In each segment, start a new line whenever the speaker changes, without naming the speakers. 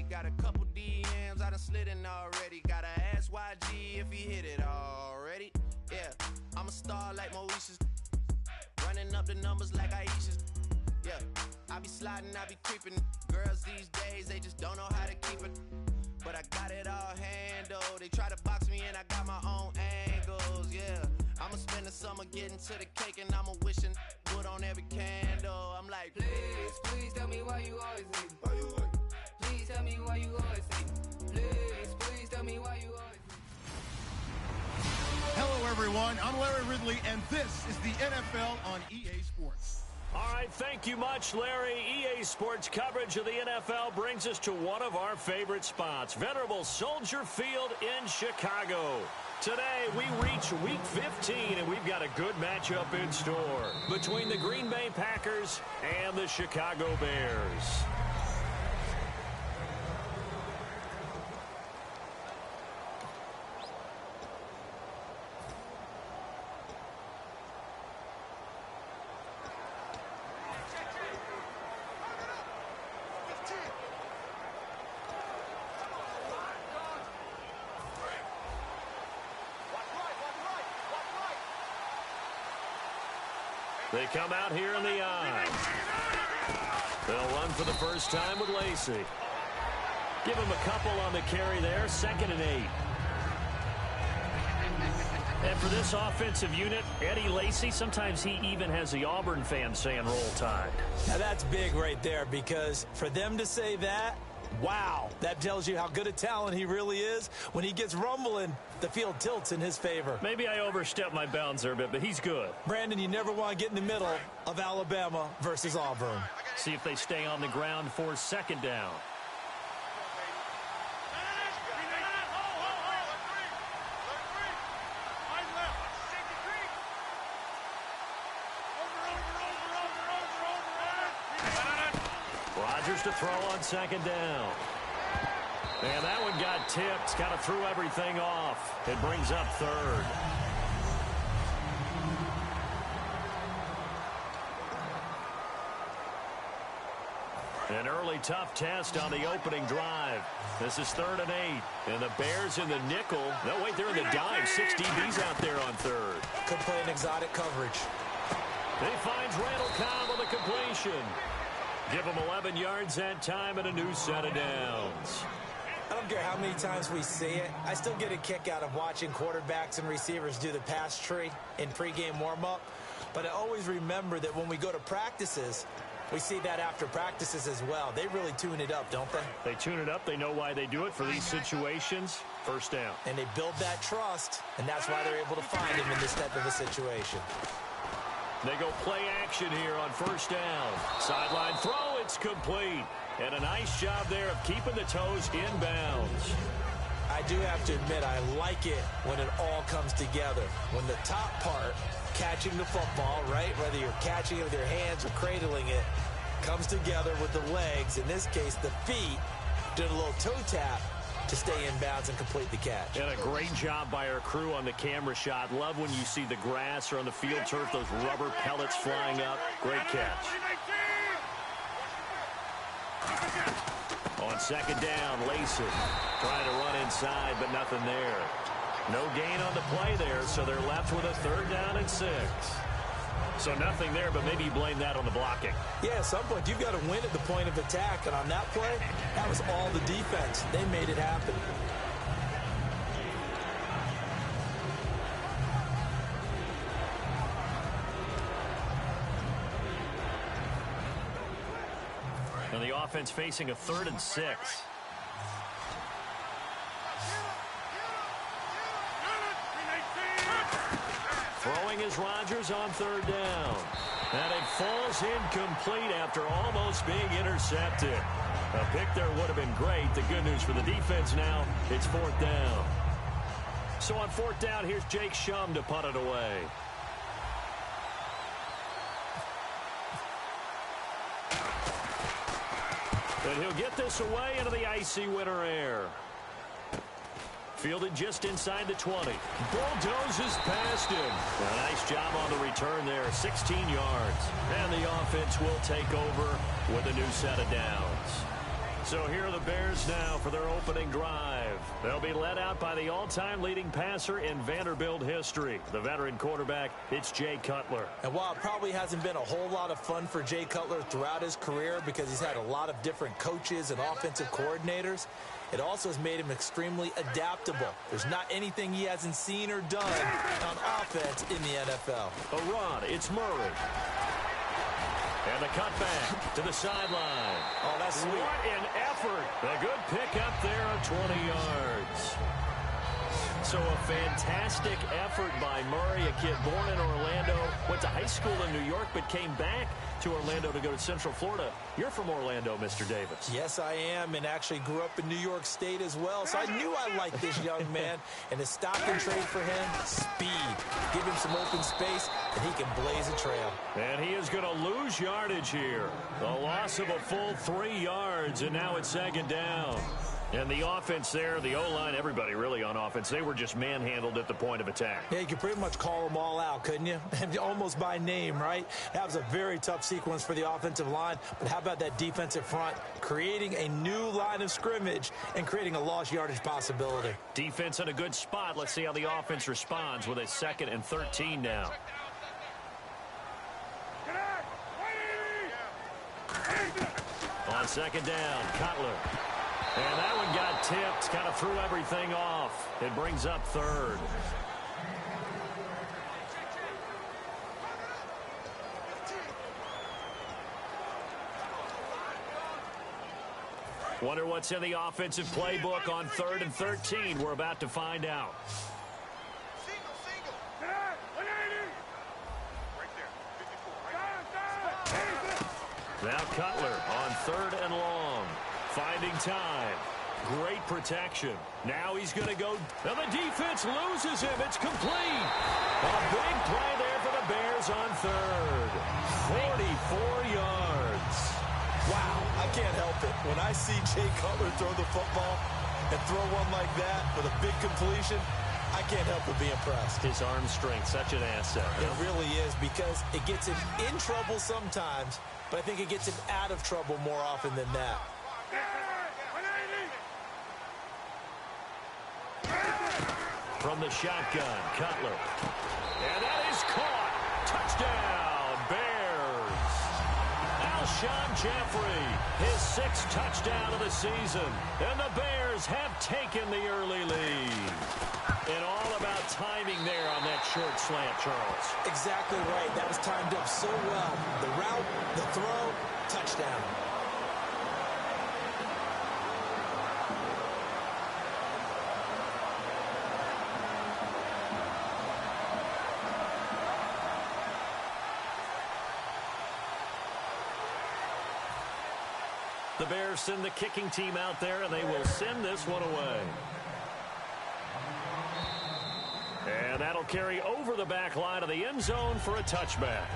Got a couple DMs I done slid in already. Gotta ask YG if he hit it already. Yeah, I'm a star like Moesha's. Running up the numbers like Aisha's. Yeah, I be sliding, I be creeping. Girls these days, they just don't know how to keep it. But I got it all handled. They try to box me in, I got my own angles. Yeah, I'ma spend the summer getting to the cake, and I'ma wishing wood on every candle. I'm like,
please, please tell me why you always hate me. Why you hate me? Please tell me why you always hate me. Please, please tell me why you always hate me.
Hello, everyone. I'm Larry Ridley, and this is the NFL on EA Sports.
All right, thank you much, Larry. EA Sports coverage of the NFL brings us to one of our favorite spots, venerable Soldier Field in Chicago. Today, we reach Week 15, and we've got a good matchup in store between the Green Bay Packers and the Chicago Bears. They come out here in the eye. They'll run for the first time with Lacy. Give him a couple on the carry there, 2nd and 8. And for this offensive unit, Eddie Lacy, sometimes he even has the Auburn fans saying roll tide.
Now that's big right there, because for them to say that, wow, that tells you how good a talent he really is. When he gets rumbling, the field tilts in his favor.
Maybe I overstepped my bounds there a bit, but he's good.
Brandon, you never want to get in the middle of Alabama versus Auburn.
See if they stay on the ground for 2nd down. Rodgers to throw on 2nd down. And that one got tipped. Kind of threw everything off. It brings up 3rd. An early tough test on the opening drive. This is 3rd and 8. And the Bears in the nickel. No, wait, they're in the dime. 6 DBs out there on 3rd.
Could play an exotic coverage.
He finds Randall Cobb on the completion. Give him 11 yards that time and a new set of downs.
I don't care how many times we see it. I still get a kick out of watching quarterbacks and receivers do the pass tree in pregame warm-up. But I always remember that when we go to practices, we see that after practices as well. They really tune it up, don't they?
They tune it up. They know why they do it for these situations. 1st down.
And they build that trust, and that's why they're able to find him in this type of a situation.
They go play action here on 1st down. Sideline throw, it's complete. And a nice job there of keeping the toes in bounds.
I do have to admit, I like it when it all comes together. When the top part, catching the football, right, whether you're catching it with your hands or cradling it, comes together with the legs, in this case the feet, doing a little toe tap to stay in bounds and complete the catch.
And a great job by our crew on the camera shot. Love when you see the grass or on the field turf, those rubber pellets flying up. Great catch. On 2nd down, Lacy trying to run inside, but nothing there. No gain on the play there, so they're left with a 3rd down and 6. So nothing there, but maybe you blame that on the blocking.
Yeah, at some point, you've got to win at the point of attack. And on that play, that was all the defense. They made it happen.
And the offense facing a 3rd and 6. Throwing is Rodgers on 3rd down. And it falls incomplete after almost being intercepted. A pick there would have been great. The good news for the defense now, it's 4th down. So on 4th down, here's Jake Shum to punt it away. And he'll get this away into the icy winter air. Fielded just inside the 20. Bulldozes past him. A nice job on the return there, 16 yards. And the offense will take over with a new set of downs. So here are the Bears now for their opening drive. They'll be led out by the all-time leading passer in Vanderbilt history, the veteran quarterback. It's Jay Cutler.
And while it probably hasn't been a whole lot of fun for Jay Cutler throughout his career because he's had a lot of different coaches and offensive coordinators, it also has made him extremely adaptable. There's not anything he hasn't seen or done on offense in the NFL.
A run. It's Murray. And the cutback to the sideline.
Oh, that's sweet.
What an effort. A good pickup there of 20 yards. So a fantastic effort by Murray, a kid born in Orlando, went to high school in New York, but came back to Orlando to go to Central Florida. You're from Orlando, Mr. Davis.
Yes, I am, and actually grew up in New York State as well, so I knew I liked this young man. And the stock and trade for him, speed. Give him some open space, and he can blaze a trail.
And he is going to lose yardage here. A loss of a full 3 yards, and now it's second down. And the offense there, the O-line, everybody really on offense, they were just manhandled at the point of attack.
Yeah, you could pretty much call them all out, couldn't you? Almost by name, right? That was a very tough sequence for the offensive line. But how about that defensive front creating a new line of scrimmage and creating a lost yardage possibility?
Defense in a good spot. Let's see how the offense responds with a 2nd and 13 now. On second down, Cutler. And that one got tipped, kind of threw everything off. It brings up 3rd. Wonder what's in the offensive playbook on 3rd and 13. We're about to find out. Now Cutler on 3rd and long. Finding time. Great protection. Now he's going to go. And the defense loses him. It's complete. A big play there for the Bears on 3rd. 44 yards.
Wow, I can't help it. When I see Jay Cutler throw the football and throw one like that with a big completion, I can't help but be impressed.
His arm strength, such an asset.
It really is, because it gets him in trouble sometimes, but I think it gets him out of trouble more often than that.
From the shotgun, Cutler. And that is caught. Touchdown, Bears. Alshon Jeffrey, his 6th touchdown of the season. And the Bears have taken the early lead. And all about timing there on that short slant, Charles.
Exactly right. That was timed up so well. The route, the throw, touchdown.
The Bears send the kicking team out there, and they will send this one away. And that'll carry over the back line of the end zone for a touchback.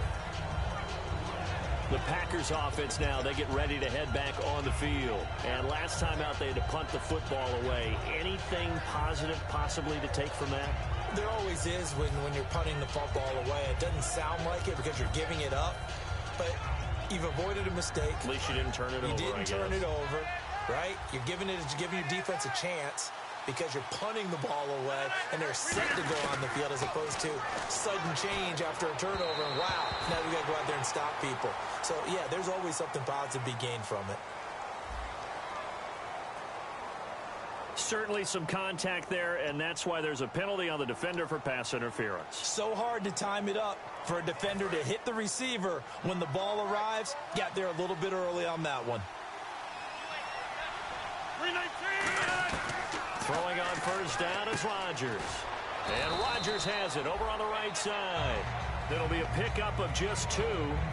The Packers offense now, they get ready to head back on the field. And last time out, they had to punt the football away. Anything positive possibly to take from that?
There always is when you're punting the football away. It doesn't sound like it because you're giving it up, but you've avoided a mistake.
At least you didn't turn it over,
You didn't turn it over, right? You're giving your defense a chance because you're punting the ball away, and they're set to go on the field as opposed to sudden change after a turnover. And wow, now we got to go out there and stop people. So, yeah, there's always something positive to be gained from it.
Certainly some contact there, and that's why there's a penalty on the defender for pass interference.
So hard to time it up for a defender to hit the receiver when the ball arrives. Got there a little bit early on that one.
Throwing on first down is Rodgers. And Rodgers has it over on the right side. It'll be a pickup of just 2,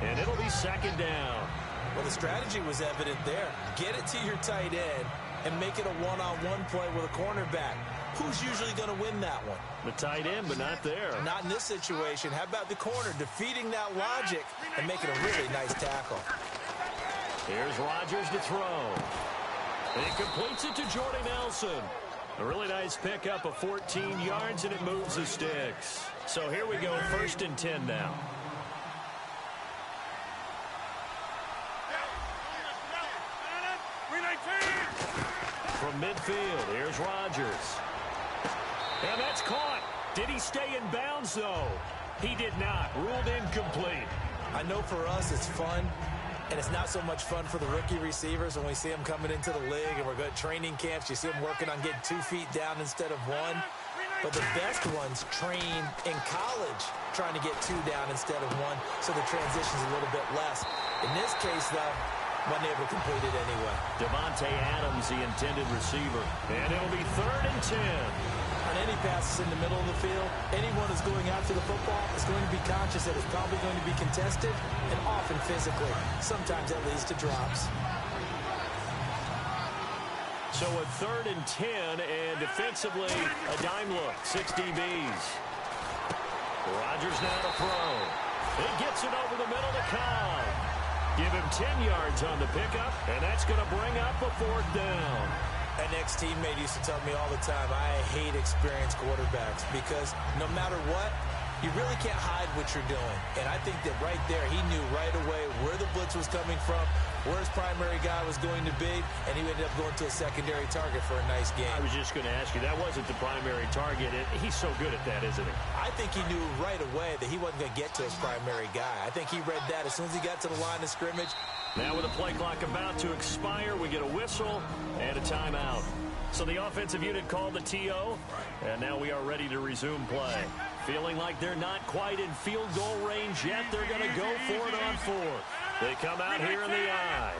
and it'll be second down.
Well, the strategy was evident there. Get it to your tight end and make it a one-on-one play with a cornerback. Who's usually going to win that one?
The tight end, but not there.
Not in this situation. How about the corner defeating that logic and making a really nice tackle?
Here's Rodgers to throw. And he completes it to Jordy Nelson. A really nice pickup of 14 yards, and it moves the sticks. So here we go, 1st and 10 now. from midfield. Here's Rodgers. And that's caught. Did he stay in bounds, though? He did not. Ruled incomplete.
I know for us it's fun, and it's not so much fun for the rookie receivers when we see them coming into the league and we're going to training camps. You see them working on getting 2 feet down instead of 1. But the best ones train in college trying to get 2 down instead of 1, so the transition's a little bit less. In this case, though, wasn't able to complete it anyway.
Devontae Adams, the intended receiver. And it'll be 3rd and 10.
On any passes in the middle of the field, anyone who's going after the football is going to be conscious that it's probably going to be contested, and often physically. Sometimes that leads to drops.
So a 3rd and 10, and defensively, a dime look, 6 DBs. Rodgers now to throw. He gets it over the middle to Cobb. Give him 10 yards on the pickup, and that's going to bring up a 4th down.
An ex-teammate used to tell me all the time, I hate experienced quarterbacks because no matter what, you really can't hide what you're doing. And I think that right there, he knew right away where the blitz was coming from, where his primary guy was going to be, and he ended up going to a secondary target for a nice game.
I was just going to ask you, that wasn't the primary target. He's so good at that, isn't he?
I think he knew right away that he wasn't going to get to his primary guy. I think he read that as soon as he got to the line of scrimmage.
Now with the play clock about to expire, we get a whistle and a timeout. So the offensive unit called the TO, and now we are ready to resume play. Feeling like they're not quite in field goal range yet, they're going to go for it on 4th. They come out here in the I.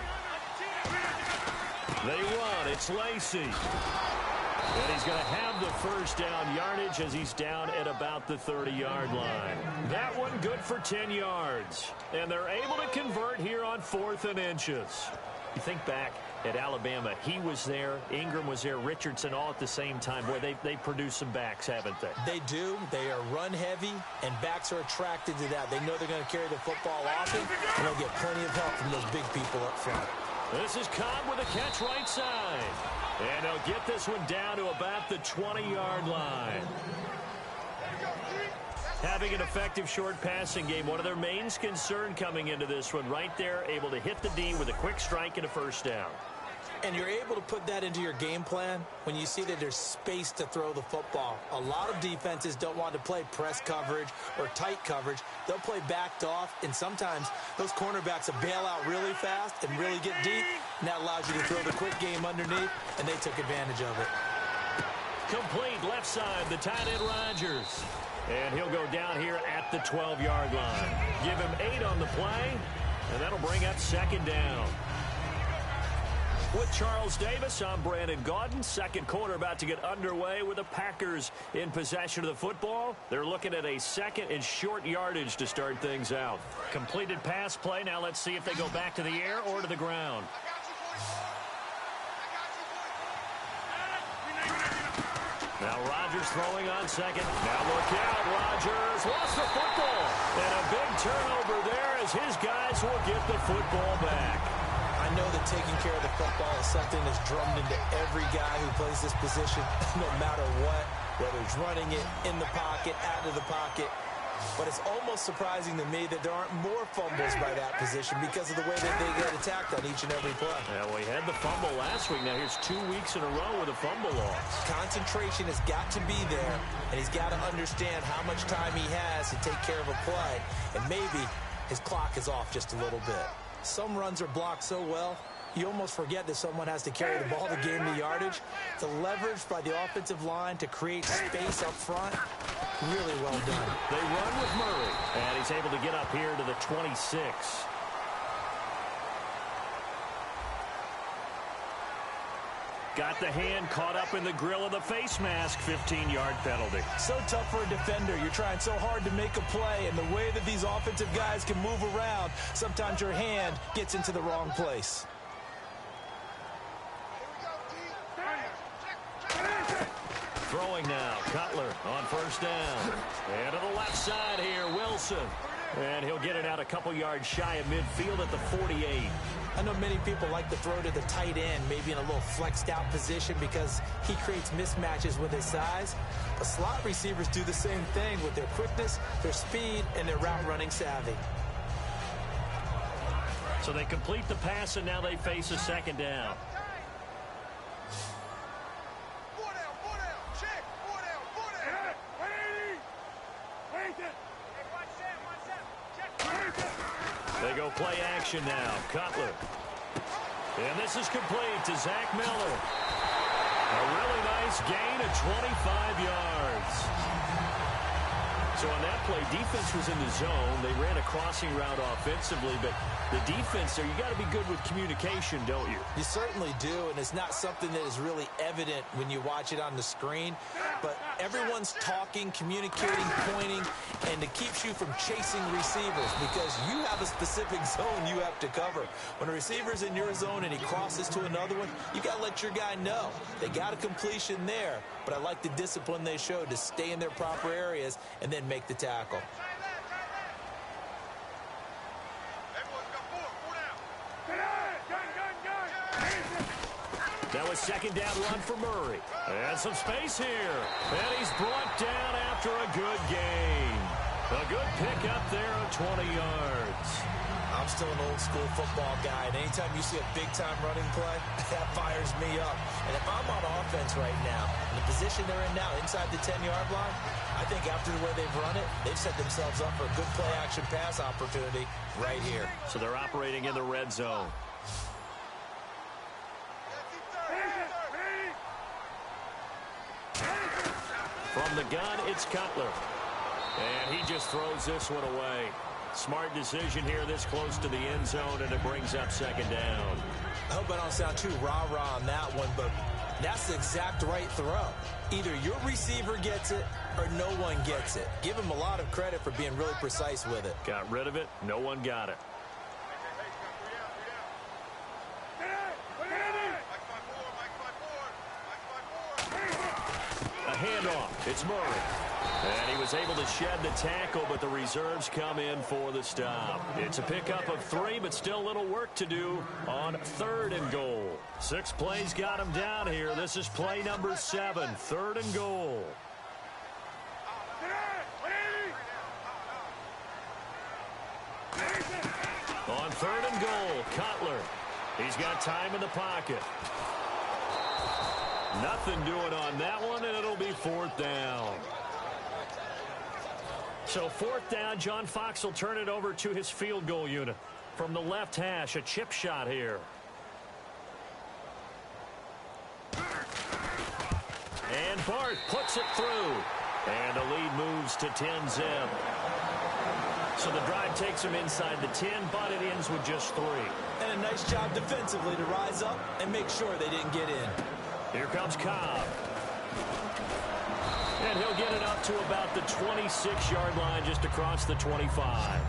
They run. It's Lacy. And he's going to have the first down yardage as he's down at about the 30-yard line. That one good for 10 yards. And they're able to convert here on 4th and inches. You think back at Alabama, he was there, Ingram was there, Richardson all at the same time. Boy, they produced some backs, haven't they?
They do. They are run-heavy, and backs are attracted to that. They know they're going to carry the football often, and they'll get plenty of help from those big people up front.
This is Cobb with a catch right side. And he'll get this one down to about the 20-yard line. Having an effective short passing game, one of their main concern coming into this one, right there, able to hit the D with a quick strike and a first down.
And you're able to put that into your game plan when you see that there's space to throw the football. A lot of defenses don't want to play press coverage or tight coverage. They'll play backed off, and sometimes those cornerbacks will bail out really fast and really get deep, and that allows you to throw the quick game underneath, and they took advantage of it.
Complete left side, the tight end Rodgers. And he'll go down here at the 12-yard line. Give him 8 on the play, and that'll bring up 2nd down. With Charles Davis, I'm Brandon Gaudin. Second quarter about to get underway with the Packers in possession of the football. They're looking at a 2nd and short yardage to start things out. Completed pass play. Now let's see if they go back to the air or to the ground. Now Rodgers throwing on 2nd. Now look out, Rodgers lost the football. And a big turnover there as his guys will get the football back.
I know that taking care of the football is something that's drummed into every guy who plays this position, no matter what, whether he's running it, in the pocket, out of the pocket. But it's almost surprising to me that there aren't more fumbles by that position because of the way that they get attacked on each and every play.
Yeah, we had the fumble last week. Now here's 2 weeks in a row with a fumble loss.
Concentration has got to be there, and he's got to understand how much time he has to take care of a play, and maybe his clock is off just a little bit. Some runs are blocked so well, you almost forget that someone has to carry the ball to gain the yardage. The leverage by the offensive line to create space up front, really well done.
They run with Murray, and he's able to get up here to the 26. Got the hand caught up in the grill of the face mask, 15-yard penalty.
So tough for a defender. You're trying so hard to make a play, and the way that these offensive guys can move around, sometimes your hand gets into the wrong place.
Throwing now, Cutler on first down. And to the left side here, Wilson. And he'll get it out a couple yards shy of midfield at the 48.
I know many people like to throw to the tight end, maybe in a little flexed out position because he creates mismatches with his size. But slot receivers do the same thing with their quickness, their speed, and their route running savvy.
So they complete the pass, and now they face a 2nd down. go play action now. Cutler. And this is complete to Zach Miller. A really nice gain of 25 yards. So on that play, defense was in the zone. They ran a crossing route offensively, but the defense there, you got to be good with communication, don't you?
You certainly do, and it's not something that is really evident when you watch it on the screen. But everyone's talking, communicating, pointing, and it keeps you from chasing receivers because you have a specific zone you have to cover. When a receiver's in your zone and he crosses to another one, you got to let your guy know. They got a completion there, but I like the discipline they showed to stay in their proper areas and then make the tackle.
That was second down run for Murray. And some space here. And he's brought down after a good gain. A good pickup there of 20 yards.
I'm still an old school football guy, and anytime you see a big-time running play, that fires me up. And if I'm on offense right now, in the position they're in now, inside the 10-yard line, I think after the way they've run it, they've set themselves up for a good play-action pass opportunity right here.
So they're operating in the red zone. From the gun, it's Cutler. And he just throws this one away. Smart decision here this close to the end zone, and it brings up second down.
I hope I don't sound too rah-rah on that one, but that's the exact right throw. Either your receiver gets it or no one gets it. Give him a lot of credit for being really precise with it.
Got rid of it. No one got it. A handoff. It's Murray. And he was able to shed the tackle, but the reserves come in for the stop. It's a pickup of 3, but still a little work to do on 3rd and goal. 6 plays got him down here. This is play number 7, 3rd and goal. On 3rd and goal, Cutler. He's got time in the pocket. Nothing doing on that one, and it'll be 4th down. So 4th down, John Fox will turn it over to his field goal unit. From the left hash, a chip shot here. And Bart puts it through. And the lead moves to 10-zip. So the drive takes him inside the 10, but it ends with just 3.
And a nice job defensively to rise up and make sure they didn't get in.
Here comes Cobb. And he'll get it up to about the 26-yard line, just across the 25.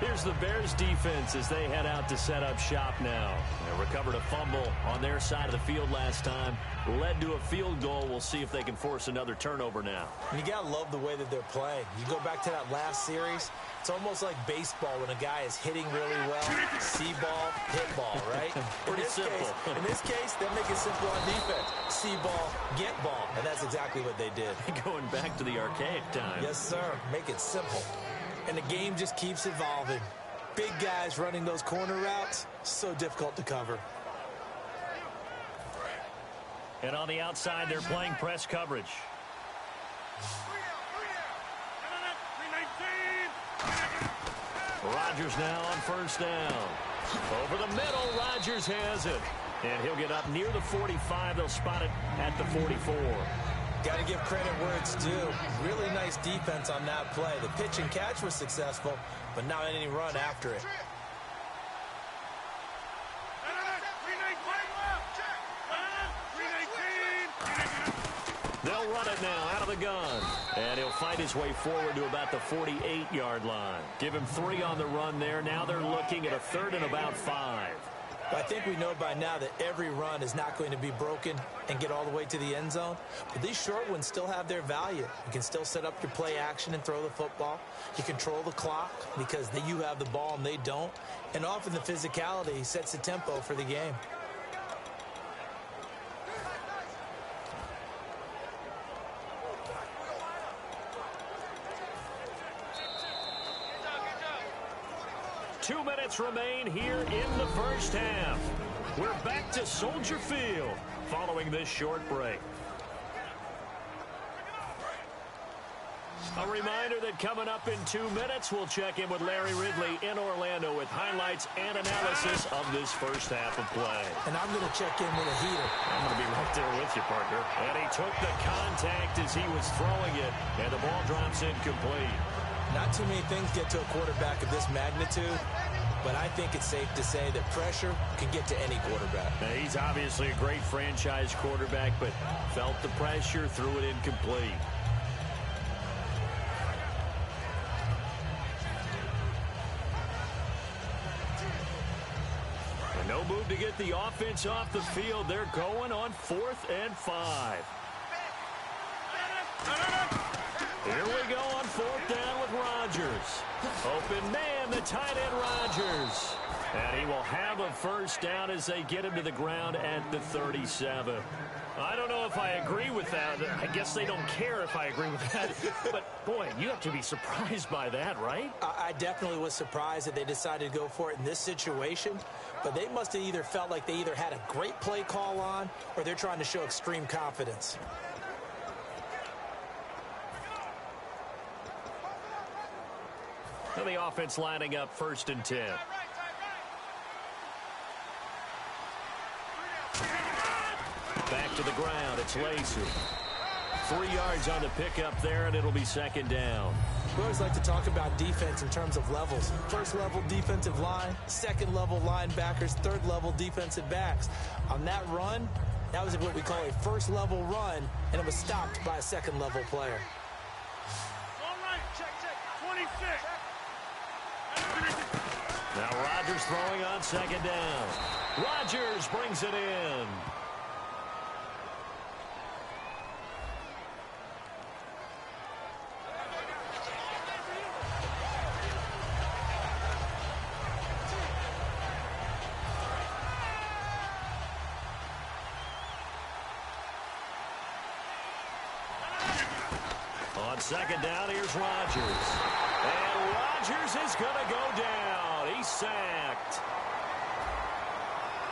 Here's the Bears defense as they head out to set up shop now. They recovered a fumble on their side of the field last time. Led to a field goal. We'll see if they can force another turnover now.
And you got to love the way that they're playing. You go back to that last series, it's almost like baseball when a guy is hitting really well. See ball, hit ball, right?
Pretty simple.
In this case, they make it simple on defense. See ball, get ball. And that's exactly what they did.
Going back to the archaic time.
Yes, sir. Make it simple. And the game just keeps evolving. Big guys running those corner routes, so difficult to cover.
And on the outside, they're playing press coverage. Rodgers now on 1st down. Over the middle, Rodgers has it. And he'll get up near the 45. They'll spot it at the 44.
Got to give credit where it's due. Really nice defense on that play. The pitch and catch was successful, but not any run after it.
They'll run it now out of the gun. And he'll fight his way forward to about the 48-yard line. Give him 3 on the run there. Now they're looking at a 3rd and about 5.
I think we know by now that every run is not going to be broken and get all the way to the end zone. But these short ones still have their value. You can still set up your play action and throw the football. You control the clock because you have the ball and they don't. And often the physicality sets the tempo for the game.
Two minutes remain here in the first half. We're back to Soldier Field following this short break. A reminder that coming up in 2 minutes, we'll check in with Larry Ridley in Orlando with highlights and analysis of this first half of play.
And I'm going to check in with a heater.
I'm going to be right there with you, partner. And he took the contact as he was throwing it, and the ball drops incomplete.
Not too many things get to a quarterback of this magnitude, but I think it's safe to say that pressure can get to any quarterback.
Now, he's obviously a great franchise quarterback, but felt the pressure, threw it incomplete. No move to get the offense off the field. They're going on 4th and 5. Here we go on 4th down with Rodgers. Open man, the tight end Rodgers. And he will have a first down as they get him to the ground at the 37. I don't know if I agree with that. I guess they don't care if I agree with that. But, boy, you have to be surprised by that, right?
I definitely was surprised that they decided to go for it in this situation. But they must have either felt like they either had a great play call on or they're trying to show extreme confidence.
And the offense lining up 1st and 10. Back to the ground. It's Lacy. 3 yards on the pickup there, and it'll be 2nd down.
We always like to talk about defense in terms of levels. 1st level defensive line, 2nd level linebackers, 3rd level defensive backs. On that run, that was what we call a 1st level run, and it was stopped by a 2nd level player.
All right, check, 26.
Now Rodgers throwing on 2nd down. Rodgers brings it in. On 2nd down, here's Rodgers. And Rodgers is going to go down. He's sacked.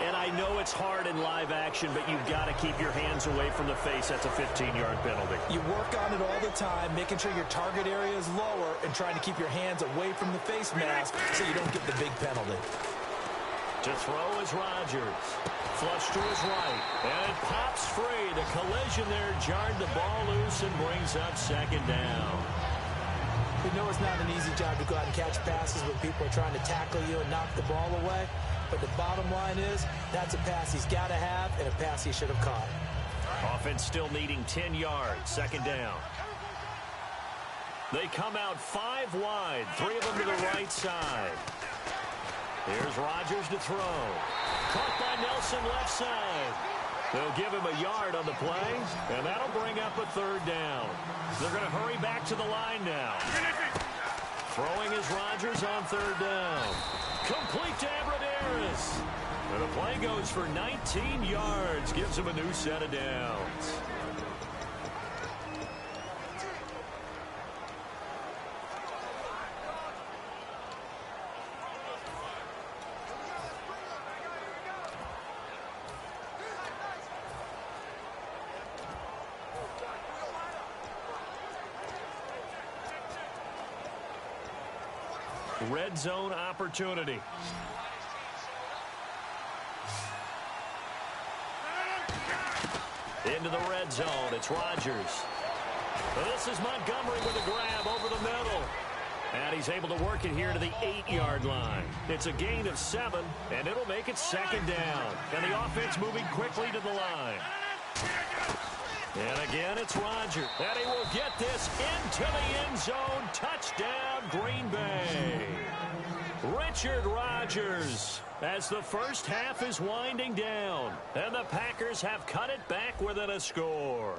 And I know it's hard in live action, but you've got to keep your hands away from the face. That's a 15-yard penalty.
You work on it all the time, making sure your target area is lower and trying to keep your hands away from the face mask so you don't get the big penalty.
To throw is Rodgers. Flush to his right. And it pops free. The collision there jarred the ball loose and brings up 2nd down.
We know it's not an easy job to go out and catch passes when people are trying to tackle you and knock the ball away. But the bottom line is, that's a pass he's got to have and a pass he should have caught.
Offense still needing 10 yards. 2nd down. They come out 5 wide. 3 of them to the right side. Here's Rodgers to throw. Caught by Nelson left side. They'll give him a yard on the play, and that'll bring up a 3rd down. They're going to hurry back to the line now. Throwing is Rodgers on 3rd down. Complete to Abradaris. And the play goes for 19 yards. Gives him a new set of downs. Red zone opportunity. Into the red zone. It's Rodgers. This is Montgomery with a grab over the middle. And he's able to work it here to the 8-yard line. It's a gain of 7, and it'll make it 2nd down. And the offense moving quickly to the line. And again, it's Rodgers. And he will get this into the end zone. Touchdown, Green Bay. Richard Rodgers as the first half is winding down. And the Packers have cut it back within a score.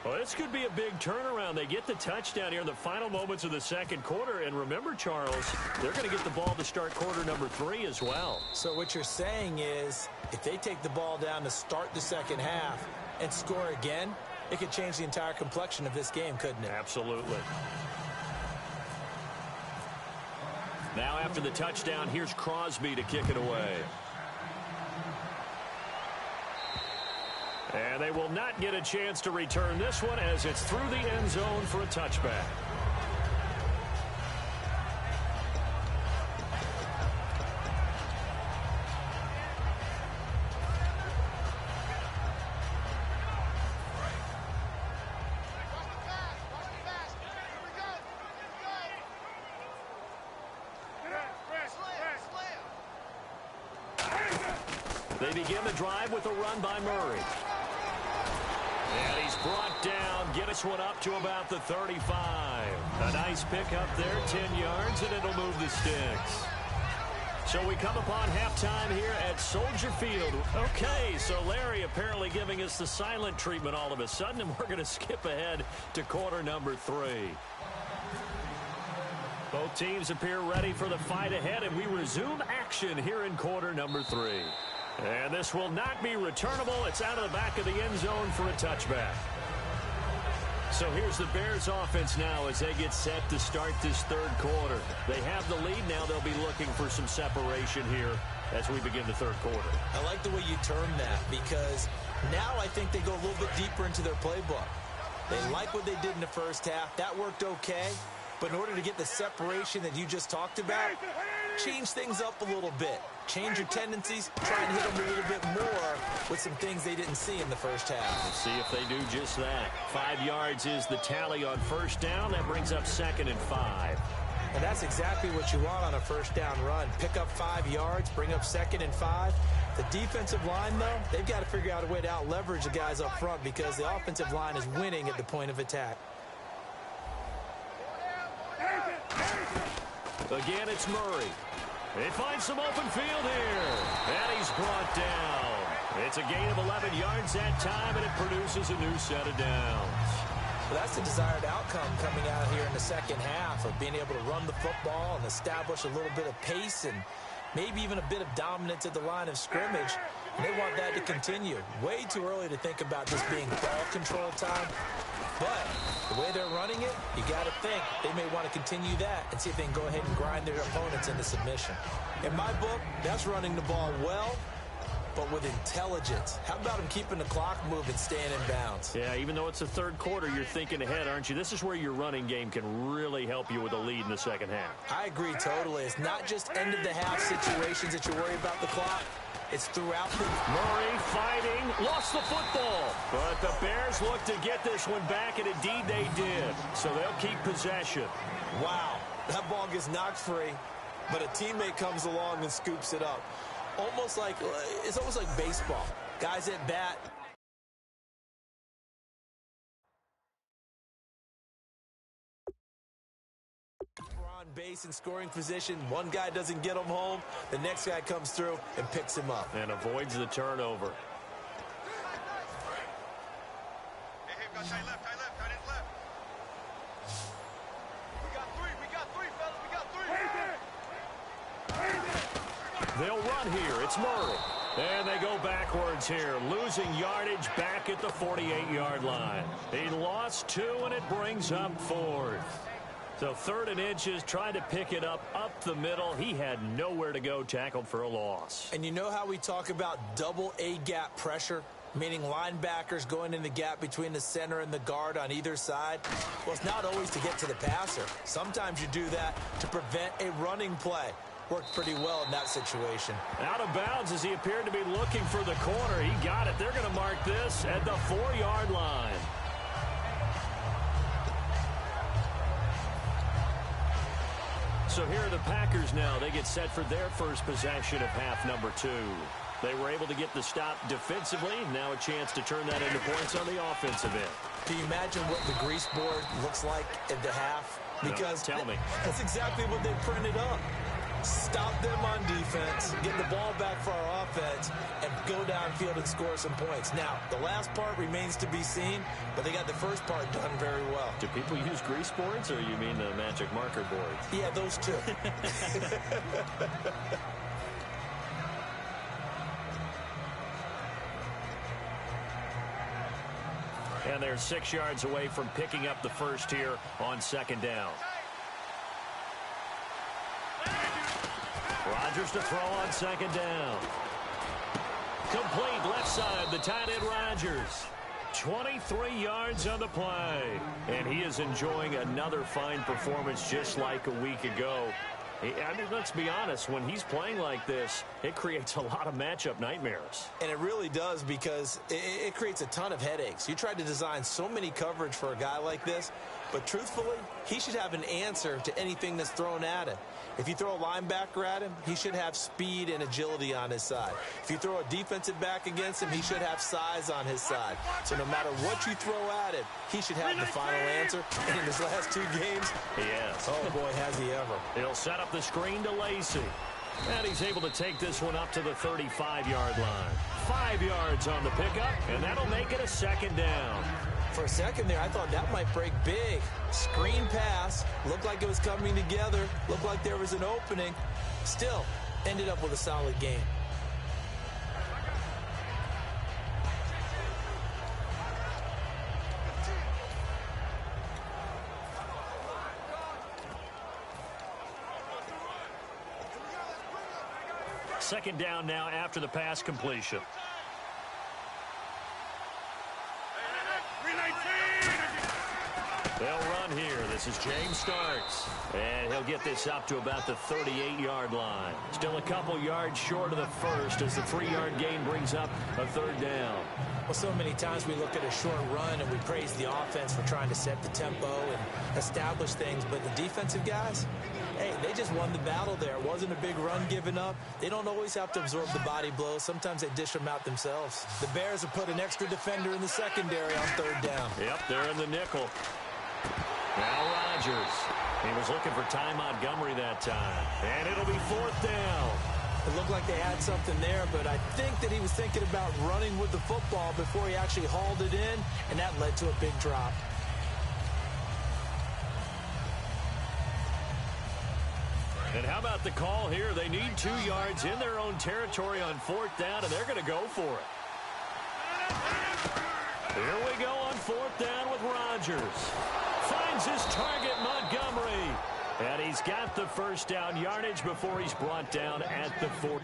Well, this could be a big turnaround. They get the touchdown here in the final moments of the 2nd quarter. And remember, Charles, they're going to get the ball to start quarter number 3 as well.
So what you're saying is if they take the ball down to start the 2nd half and score again, it could change the entire complexion of this game, couldn't it?
Absolutely. Now after the touchdown, here's Crosby to kick it away. And they will not get a chance to return this one as it's through the end zone for a touchback. They begin the drive with a run by Murray. And he's brought down. Get us one up to about the 35. A nice pickup there, 10 yards, and it'll move the sticks. So we come upon halftime here at Soldier Field. Okay, so Larry apparently giving us the silent treatment all of a sudden, and we're going to skip ahead to quarter number 3. Both teams appear ready for the fight ahead, and we resume action here in quarter number 3. And this will not be returnable. It's out of the back of the end zone for a touchback. So here's the Bears offense now as they get set to start this third quarter. They have the lead. Now they'll be looking for some separation here as we begin the third quarter.
I like the way you term that because now I think they go a little bit deeper into their playbook. They like what they did in the first half. That worked okay. But in order to get the separation that you just talked about, change things up a little bit. Change your tendencies, try and hit them a little bit more with some things they didn't see in the first half.
Let's see if they do just that. 5 yards is the tally on first down. That brings up 2nd and 5.
And that's exactly what you want on a first down run. Pick up 5 yards, bring up 2nd and 5. The defensive line, though, they've got to figure out a way to out-leverage the guys up front because the offensive line is winning at the point of attack.
Again, it's Murray. They find some open field here. And he's brought down. It's a gain of 11 yards that time, and it produces a new set of downs.
Well, that's the desired outcome coming out here in the second half of being able to run the football and establish a little bit of pace and maybe even a bit of dominance at the line of scrimmage. And they want that to continue. Way too early to think about this being ball control time. But the way they're running it, you got to think they may want to continue that and see if they can go ahead and grind their opponents into submission. In my book, that's running the ball well, but with intelligence. How about them keeping the clock moving, staying in bounds?
Yeah, even though it's the third quarter, you're thinking ahead, aren't you? This is where your running game can really help you with a lead in the second half.
I agree totally. It's not just end-of-the-half situations that you worry about the clock. It's throughout the...
Murray fighting, lost the football. But the Bears look to get this one back, and indeed they did. So they'll keep possession.
Wow, that ball gets knocked free, but a teammate comes along and scoops it up. It's almost like baseball. Guys at bat. On base in scoring position. One guy doesn't get him home. The next guy comes through and picks him up.
And avoids the turnover.
Hey, we got tight left. We got three, fellas.
They'll run here. It's Murray. And they go backwards here, losing yardage back at the 48-yard line. He lost 2, and it brings up 4th. So 3rd and inches, trying to pick it up the middle. He had nowhere to go, tackled for a loss.
And you know how we talk about double A-gap pressure, meaning linebackers going in the gap between the center and the guard on either side? Well, it's not always to get to the passer. Sometimes you do that to prevent a running play. Worked pretty well in that situation.
Out of bounds as he appeared to be looking for the corner. He got it. They're going to mark this at the 4-yard line. So here are the Packers now. They get set for their first possession of half number 2. They were able to get the stop defensively. Now a chance to turn that into points on the offensive end.
Can you imagine what the grease board looks like at the half? Because
no, tell me.
That's exactly what they printed up. Stop them on defense, get the ball back for our offense, and go downfield and score some points. Now, the last part remains to be seen, but they got the first part done very well.
Do people use grease boards, or you mean the magic marker boards?
Yeah, those two.
And they're 6 yards away from picking up the first here on 2nd down. Rodgers to throw on 2nd down. Complete left side, the tight end Rodgers. 23 yards on the play. And he is enjoying another fine performance just like a week ago. I mean, let's be honest, when he's playing like this, it creates a lot of matchup nightmares.
And it really does because it creates a ton of headaches. You tried to design so many coverage for a guy like this, but truthfully, he should have an answer to anything that's thrown at him. If you throw a linebacker at him, he should have speed and agility on his side. If you throw a defensive back against him, he should have size on his side. So no matter what you throw at him, he should have the final answer. And in his last 2 games,
yes.
Oh, boy, has he ever.
He'll set up the screen to Lacy. And he's able to take this one up to the 35-yard line. 5 yards on the pickup, and that'll make it a 2nd down.
For a second there, I thought that might break big. Screen pass. Looked like it was coming together. Looked like there was an opening. Still, ended up with a solid game.
Second down now after the pass completion. They'll run here. This is James Starks. And he'll get this up to about the 38-yard line. Still a couple yards short of the first as the 3-yard gain brings up a 3rd down.
Well, so many times we look at a short run and we praise the offense for trying to set the tempo and establish things. But the defensive guys, hey, they just won the battle there. It wasn't a big run given up. They don't always have to absorb the body blows. Sometimes they dish them out themselves. The Bears have put an extra defender in the secondary on 3rd down.
Yep, they're in the nickel. Now Rodgers. He was looking for Ty Montgomery that time. And it'll be 4th down.
It looked like they had something there, but I think that he was thinking about running with the football before he actually hauled it in, and that led to a big drop.
And how about the call here? They need 2 yards in their own territory on 4th down, and they're going to go for it. Here we go on 4th down with Rodgers. Finds his target, Montgomery. And he's got the 1st down yardage before he's brought down at the 4th.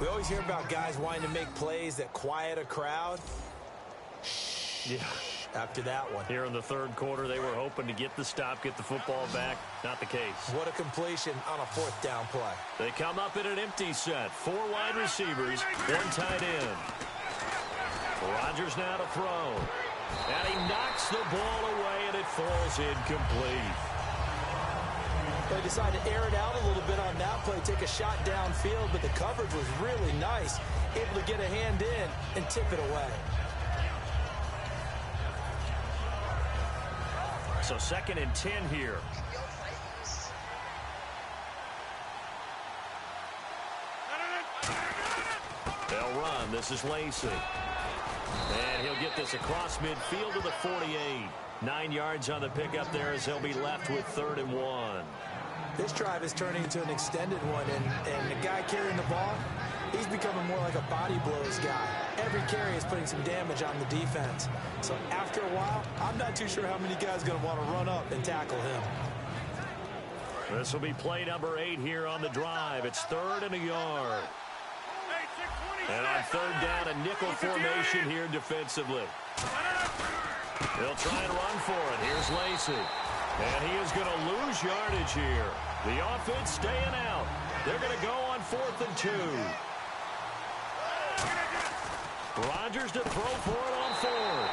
We always hear about guys wanting to make plays that quiet a crowd.
Yeah.
After that one.
Here in the 3rd quarter, they were hoping to get the stop, get the football back. Not the case.
What a completion on a 4th down play.
They come up in an empty set. 4 wide receivers, 1 tight end. Rodgers now to throw. And he knocks the ball away, and it falls incomplete.
They decided to air it out a little bit on that play, take a shot downfield, but the coverage was really nice. Able to get a hand in and tip it away.
So 2nd and 10 here. They'll run. This is Lacy. And he'll get this across midfield to the 48. 9 yards on the pickup there as he'll be left with 3rd and 1.
This drive is turning into an extended one, and the guy carrying the ball, he's becoming more like a body blows guy. Every carry is putting some damage on the defense. So after a while, I'm not too sure how many guys are going to want to run up and tackle him.
This will be play number 8 here on the drive. It's 3rd and a yard. And on 3rd down, a nickel formation here defensively. They'll try and run for it. Here's Lacey. And he is going to lose yardage here. The offense staying out. They're going to go on 4th and 2. Rodgers to throw for it on 4th.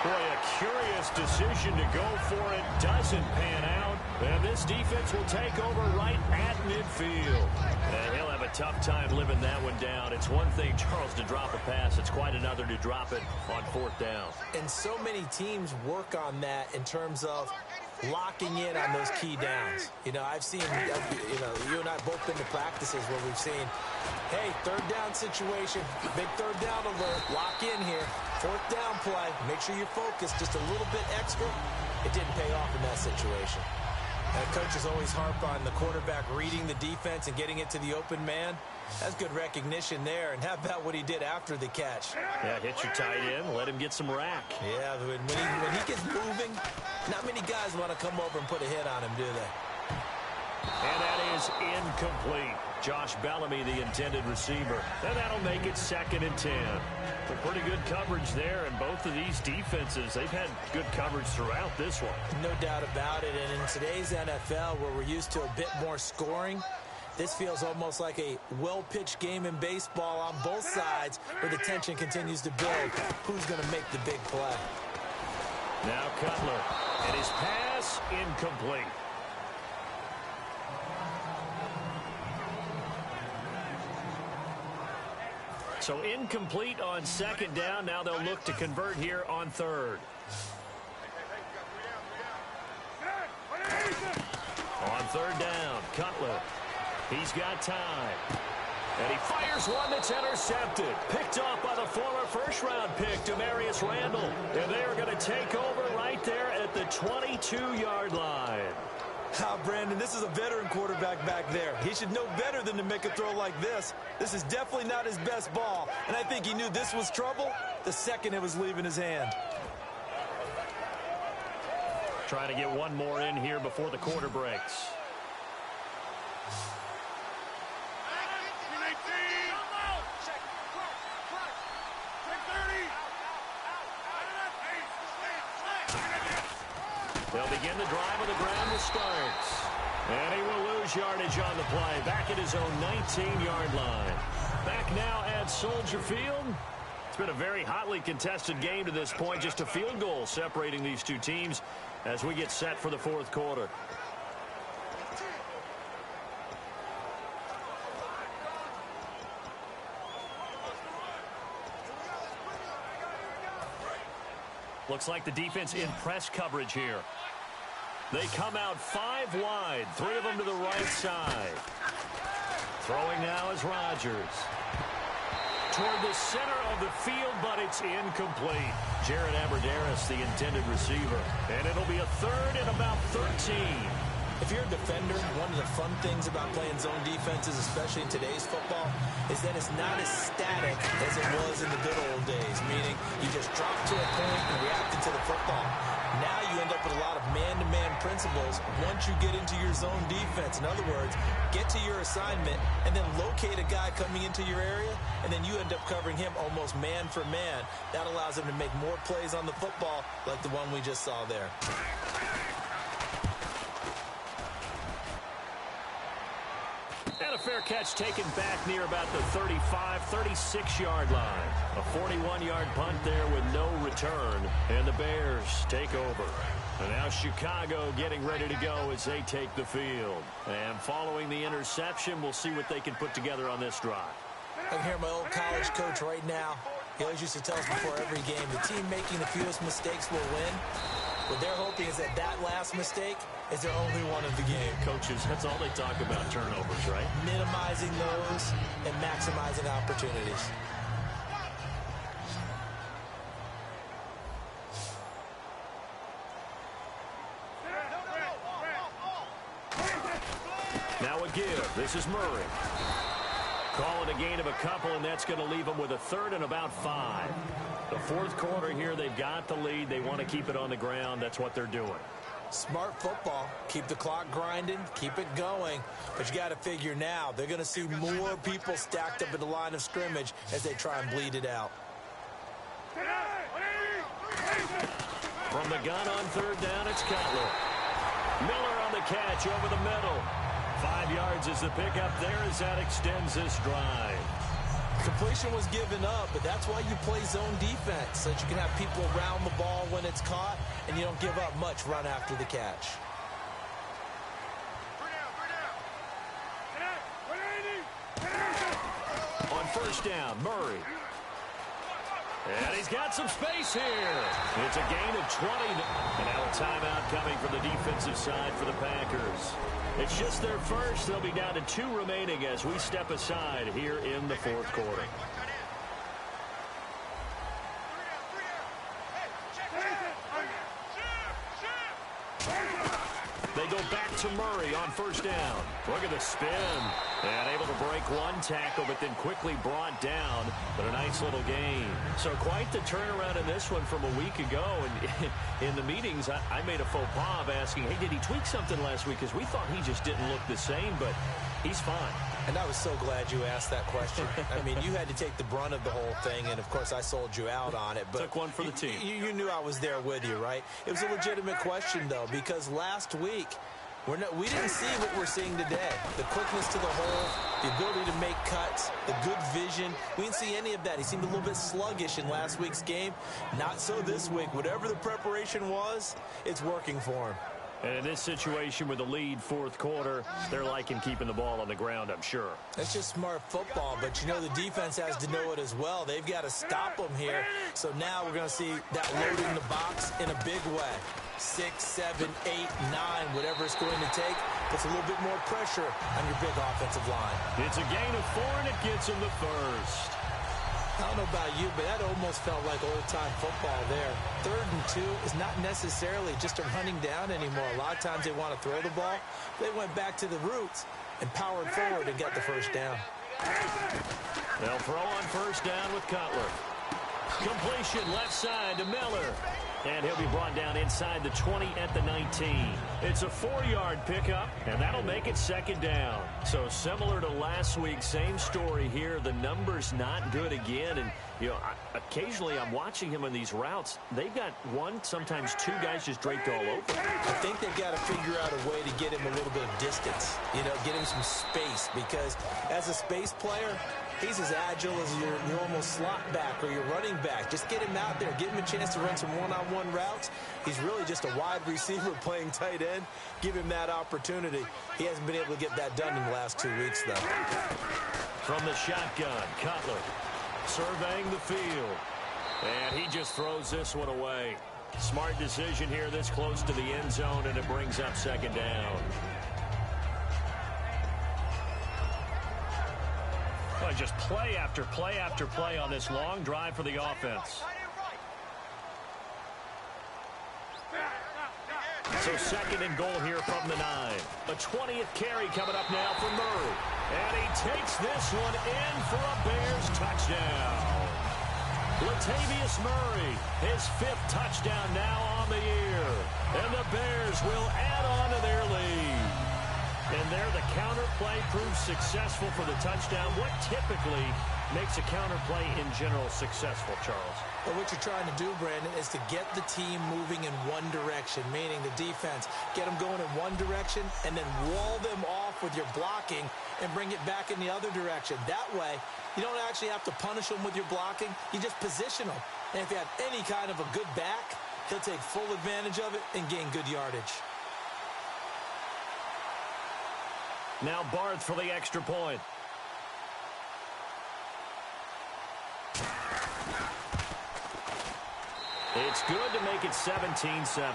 Boy, a curious decision to go for it. Doesn't pan out. And this defense will take over right at midfield. And he'll have a tough time living that one down. It's one thing, Charles, to drop a pass. It's quite another to drop it on 4th down.
And so many teams work on that in terms of locking in on those key downs. You know, I've seen, you and I both been to practices where we've seen, hey, 3rd down situation, big 3rd down alert, lock in here, 4th down play, make sure you're focused just a little bit extra. It didn't pay off in that situation. And coaches always harp on the quarterback reading the defense and getting it to the open man. That's good recognition there. And how about what he did after the catch?
Yeah, hit your tight end, let him get some rack.
Yeah, when he gets moving, not many guys want to come over and put a hit on him, do they?
And that is incomplete. Josh Bellamy, the intended receiver. And that'll make it 2nd and 10. But pretty good coverage there, and both of these defenses, they've had good coverage throughout this one.
No doubt about it. And in today's NFL, where we're used to a bit more scoring, this feels almost like a well-pitched game in baseball on both sides, where the tension continues to build. Who's going to make the big play?
Now Cutler, and his pass incomplete. So incomplete on 2nd down. Now they'll look to convert here on 3rd. On 3rd down, Cutler. He's got time. And he fires one that's intercepted. Picked off by the former first-round pick, Demarius Randall. And they are going to take over right there at the 22-yard line.
Brandon, this is a veteran quarterback back there. He should know better than to make a throw like this. This is definitely not his best ball. And I think he knew this was trouble the second it was leaving his hand.
Trying to get one more in here before the quarter breaks. They'll begin the drive on the ground with Starks. And he will lose yardage on the play. Back at his own 19-yard line. Back now at Soldier Field. It's been a very hotly contested game to this point. Just a field goal separating these two teams as we get set for the 4th quarter. Looks like the defense in press coverage here. They come out 5 wide, 3 of them to the right side. Throwing now is Rodgers. Toward the center of the field, but it's incomplete. Jared Abbrederis, the intended receiver. And it'll be a 3rd and about 13.
If you're a defender, one of the fun things about playing zone defenses, especially in today's football, is that it's not as static as it was in the good old days, meaning you just drop to a point and reacted to the football. Now you end up with a lot of man-to-man principles once you get into your zone defense. In other words, get to your assignment and then locate a guy coming into your area, and then you end up covering him almost man for man. That allows him to make more plays on the football like the one we just saw there.
And a fair catch taken back near about the 35, 36-yard line. A 41-yard punt there with no return. And the Bears take over. And now Chicago getting ready to go as they take the field. And following the interception, we'll see what they can put together on this drive.
I can hear my old college coach right now. He always used to tell us before every game, the team making the fewest mistakes will win. What they're hoping is that that last mistake is their only one of the game.
Coaches, that's all they talk about, turnovers, right?
Minimizing those and maximizing opportunities.
Now a give. This is Murray. Call it a gain of a couple, and that's going to leave them with a third and about 5. The fourth quarter here, they've got the lead. They want to keep it on the ground. That's what they're doing.
Smart football. Keep the clock grinding. Keep it going. But you got to figure now, they're going to see more people stacked up in the line of scrimmage as they try and bleed it out.
From the gun on third down, it's Cutler. Miller on the catch over the middle. 5 yards is the pickup there as that extends this drive.
Completion was given up, but that's why you play zone defense, so that you can have people around the ball when it's caught, and you don't give up much run after the catch.
On first down, Murray. And he's got some space here. It's a gain of 20. And now a timeout coming from the defensive side for the Packers. It's just their first. They'll be down to 2 remaining as we step aside here in the fourth quarter. They go back to Murray on first down. Look at the spin. And able to break one tackle, but then quickly brought down. But a nice little gain. So quite the turnaround in this one from a week ago. And in the meetings, I made a faux pas of asking, hey, did he tweak something last week? Because we thought he just didn't look the same, but he's fine.
And I was so glad you asked that question. I mean, you had to take the brunt of the whole thing, and, of course, I sold you out on it. But
took one for the team.
You knew I was there with you, right? It was a legitimate question, though, because last week, we didn't see what we're seeing today. The quickness to the hole, the ability to make cuts, the good vision. We didn't see any of that. He seemed a little bit sluggish in last week's game. Not so this week. Whatever the preparation was, it's working for him.
And in this situation with the lead fourth quarter, they're liking keeping the ball on the ground, I'm sure.
That's just smart football, but you know the defense has to know it as well. They've got to stop them here. So now we're going to see that loading the box in a big way. 6, 7, 8, 9, whatever it's going to take, puts a little bit more pressure on your big offensive line.
It's a gain of 4, and it gets them the first.
I don't know about you, but that almost felt like old-time football there. 3rd and 2 is not necessarily just a running down anymore. A lot of times they want to throw the ball. They went back to the roots and powered forward and got the first down.
They'll throw on first down with Cutler. Completion left side to Miller. And he'll be brought down inside the 20 at the 19. It's a 4-yard pickup, and that'll make it second down. So similar to last week, same story here. The number's not good again. And, you know, occasionally I'm watching him on these routes. They've got 1, sometimes 2 guys just draped all over.
I think they've got to figure out a way to get him a little bit of distance, you know, get him some space. Because as a space player, he's as agile as your normal slot back or your running back. Just get him out there. Give him a chance to run some one-on-one routes. He's really just a wide receiver playing tight end. Give him that opportunity. He hasn't been able to get that done in the last 2 weeks, though.
From the shotgun, Cutler surveying the field. And he just throws this one away. Smart decision here this close to the end zone, and it brings up second down. Well, just play after play after play on this long drive for the offense. So second and goal here from the 9. A 20th carry coming up now for Murray. And he takes this one in for a Bears touchdown. Latavius Murray, his 5th touchdown now on the year. And the Bears will add on to their lead. And there the counter play proves successful for the touchdown. What typically makes a counter play in general successful, Charles?
Well, what you're trying to do, Brandon, is to get the team moving in one direction, meaning the defense. Get them going in one direction and then wall them off with your blocking and bring it back in the other direction. That way, you don't actually have to punish them with your blocking. You just position them. And if you have any kind of a good back, he'll take full advantage of it and gain good yardage.
Now Barth for the extra point. It's good to make it 17-7.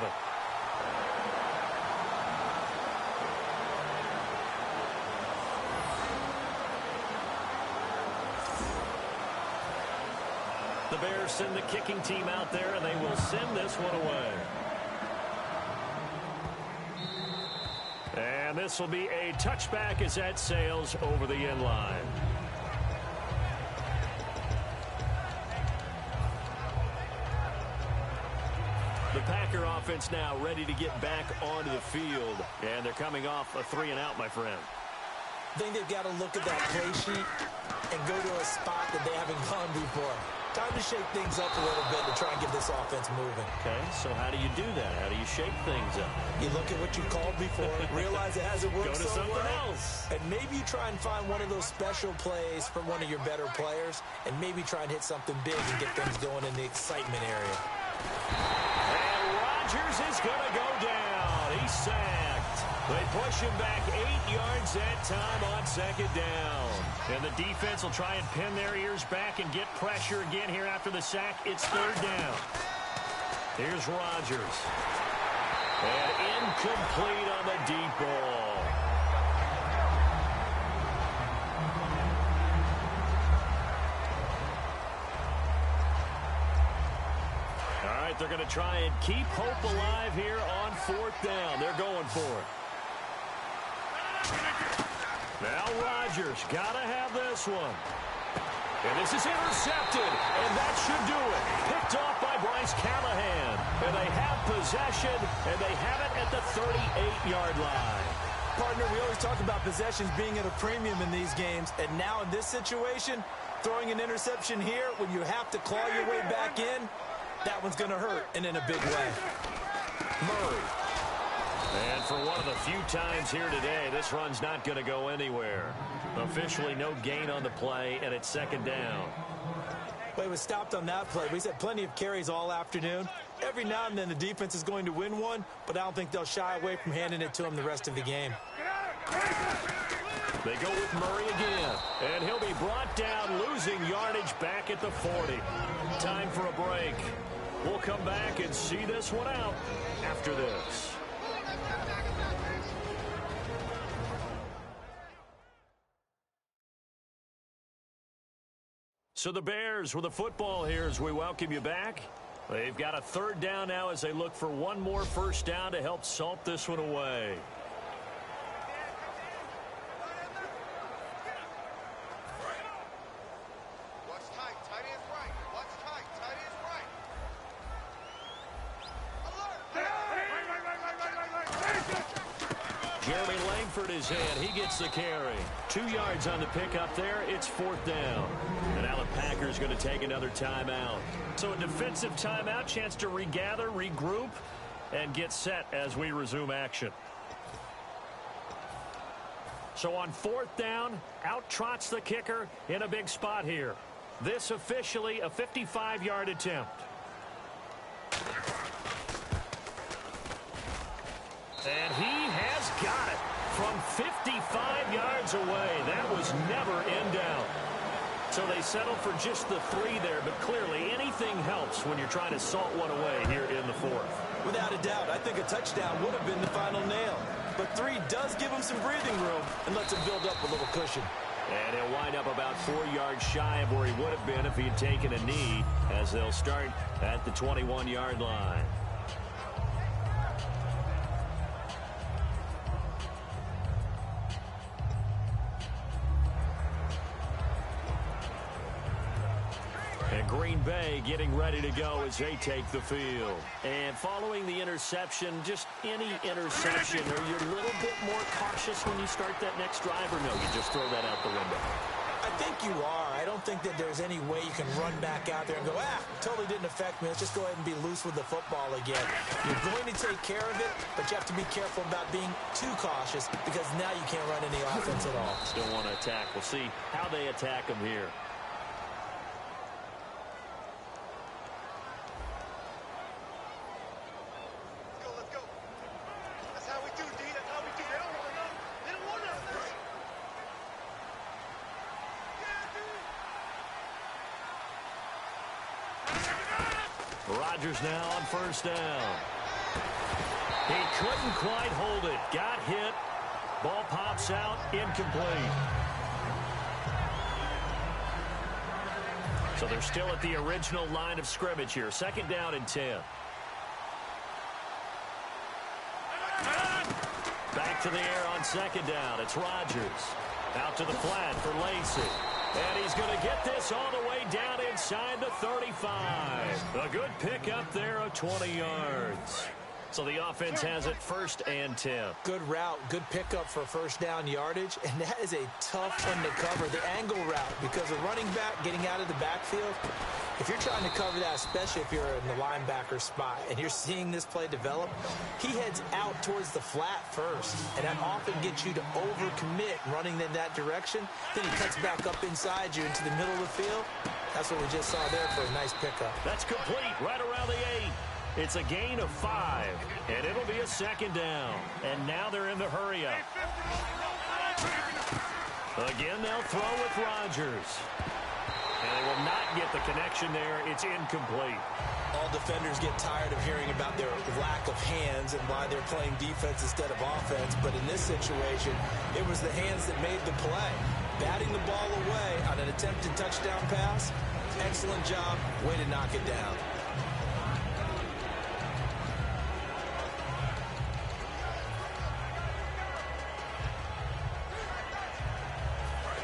The Bears send the kicking team out there, and they will send this one away. And this will be a touchback as that sails over the end line. offense now ready to get back onto the field. And they're coming off a 3-and-out, my friend.
I think they've got to look at that play sheet and go to a spot that they haven't gone before. Time to shake things up a little bit to try and get this offense moving.
Okay, so how do you do that? How do you shake things up?
You look at what you called before, realize it hasn't worked
Go to
so
something
well,
else.
and maybe you try and find one of those special plays from one of your better players, and maybe try and hit something big and get things going in the excitement area.
And Rodgers is going to go down. He's sacked. They push him back 8 yards that time on second down. And the defense will try and pin their ears back and get pressure again here after the sack. It's third down. Here's Rodgers. And incomplete on the deep ball. All right, they're going to try and keep hope alive here on fourth down. They're going for it. Now Rodgers got to have this one. And this is intercepted, and that should do it. Picked off by Bryce Callahan. And they have possession, and they have it at the 38-yard line.
Partner, we always talk about possessions being at a premium in these games, and now in this situation, throwing an interception here when you have to claw your way back in, that one's going to hurt, and in a big way.
Murray. And for one of the few times here today, this run's not going to go anywhere. Officially no gain on the play, and it's second down.
Well, he was stopped on that play. He's had plenty of carries all afternoon. Every now and then the defense is going to win one, but I don't think they'll shy away from handing it to him the rest of the game.
They go with Murray again, and he'll be brought down, losing yardage back at the 40. Time for a break. We'll come back and see this one out after this. So the Bears with the football here as we welcome you back. They've got a third down now as they look for one more first down to help salt this one away. Jeremy Langford is in. He gets the carry. 2 yards on the pickup there. It's fourth down. And now the Packers going to take another timeout. So a defensive timeout, chance to regather, regroup, and get set as we resume action. So on fourth down, out trots the kicker in a big spot here. This officially a 55-yard attempt. And he has got it from 55 yards away. That was never in doubt. So they settle for just the 3 there, but clearly anything helps when you're trying to salt one away here in the fourth.
Without a doubt, I think a touchdown would have been the final nail. But 3 does give him some breathing room and lets him build up a little cushion.
And he'll wind up about 4 yards shy of where he would have been if he had taken a knee, as they'll start at the 21-yard line. And Green Bay getting ready to go as they take the field. And following the interception, just any interception, are you a little bit more cautious when you start that next drive, or no, you just throw that out the window?
I think you are. I don't think that there's any way you can run back out there and go, totally didn't affect me. Let's just go ahead and be loose with the football again. You're going to take care of it, but you have to be careful about being too cautious because now you can't run any offense at all.
Still want to attack. We'll see how they attack him here. Rodgers now on first down. He couldn't quite hold it. Got hit. Ball pops out. Incomplete. So they're still at the original line of scrimmage here. Second down and 10. Back to the air on second down. It's Rodgers. Out to the flat for Lacey. And he's going to get this all the way down inside the 35. A good pickup there of 20 yards. So the offense has it 1st and 10.
Good route, good pickup for first down yardage, and that is a tough one to cover, the angle route, because a running back getting out of the backfield, if you're trying to cover that, especially if you're in the linebacker spot and you're seeing this play develop, he heads out towards the flat first, and that often gets you to overcommit running in that direction. Then he cuts back up inside you into the middle of the field. That's what we just saw there for a nice pickup.
That's complete right around the 8. It's a gain of 5, and it'll be a 2nd down. And now they're in the hurry-up. Again, they'll throw with Rodgers. And they will not get the connection there. It's incomplete.
All defenders get tired of hearing about their lack of hands and why they're playing defense instead of offense. But in this situation, it was the hands that made the play. Batting the ball away on an attempted touchdown pass. Excellent job. Way to knock it down.